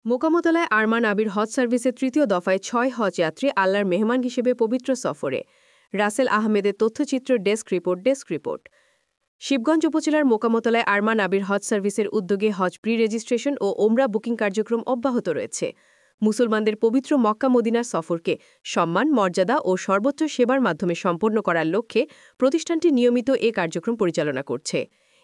মোকামতলায় আরমান আবির হজ সার্ভিসের তৃতীয় দফায় ৬ হজ যাত্রী আল্লাহর মেহমান হিসেবে পবিত্র সফরে। রাসেল আহমেদের তথ্যচিত্র ডেস্ক রিপোর্ট। শিবগঞ্জ উপজেলার মোকামতলায় আরমান আবির হজ সার্ভিসের উদ্যোগে হজ প্রি রেজিস্ট্রেশন ও ওমরা বুকিং কার্যক্রম অব্যাহত রয়েছে। মুসলমানদের পবিত্র মক্কা মদিনার সফরকে সম্মান, মর্যাদা ও সর্বোচ্চ সেবার মাধ্যমে সম্পন্ন করার লক্ষ্যে প্রতিষ্ঠানটি নিয়মিত এ কার্যক্রম পরিচালনা করছে।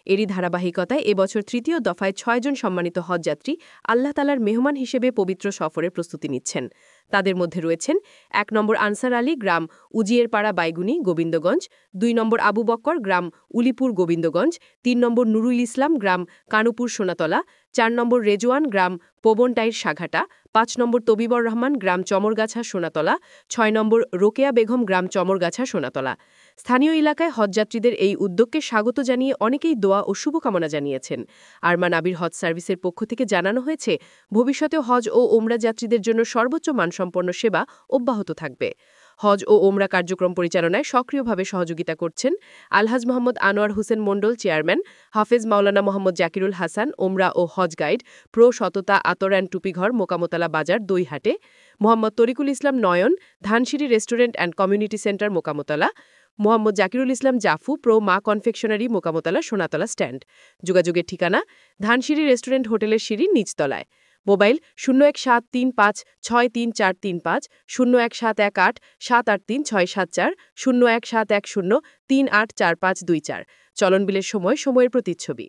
এরই ধারাবাহিকতায় এবছর তৃতীয় দফায় ৬ জন সম্মানিত হজযাত্রী আল্লাহ তালার মেহমান হিসেবে পবিত্র সফরের প্রস্তুতি নিচ্ছেন। তাদের মধ্যে রয়েছেন ১ নম্বর আনসার আলী, গ্রাম উজিয়েরপাড়া বাইগুনি, গোবিন্দগঞ্জ; ২ নম্বর আবু বক্কর, গ্রাম উলিপুর, গোবিন্দগঞ্জ; ৩ নম্বর নুরুল ইসলাম, গ্রাম কানুপুর, সোনাতলা; ৪ নম্বর রেজওয়ান, গ্রাম পবনটাইর, সাঘাটা; ৫ নম্বর তবিবর রহমান, গ্রাম চমরগাছা, সোনাতলা; ৬ নম্বর রোকেয়া বেগম, গ্রাম চমরগাছা, সোনাতলা। স্থানীয় এলাকায় হজযাত্রীদের এই উদ্যোগকে স্বাগত জানিয়ে অনেকেই দোয়া ও শুভকামনা জানিয়েছেন। আরমান আবির হজ সার্ভিসের পক্ষ থেকে জানানো হয়েছে, ভবিষ্যতেও হজ ও ওমরা যাত্রীদের জন্য সর্বোচ্চ মানসম্পন্ন সেবা অব্যাহত থাকবে। হজ ও ওমরা কার্যক্রম পরিচালনায় সক্রিয়ভাবে সহযোগিতা করছেন আলহাজ মোহাম্মদ আনোয়ার হোসেন মণ্ডল, চেয়ারম্যান; হাফেজ মাওলানা মোহাম্মদ জাকিরুল হাসান, ওমরা ও হজ গাইড, প্রো সততা আতর অ্যান্ড টুপিঘর, মোকামতলা বাজার, দইহাটে; Mohammad Tarikul Islam Nayan, Dhansiri restaurant and community centre, Mokamtala; Mohammad Zakirul Islam Jafu, প্রো মা কনফেকশনারি, মোকামতলা, সোনাতলা স্ট্যান্ড। যোগাযোগের ঠিকানা ধানসিঁড়ি রেস্টুরেন্ট হোটেলের সিঁড়ির নিচতলায়। মোবাইল 01735634435, 01718783674, 01710384524। চলন বিলের সময়ের প্রতিচ্ছবি।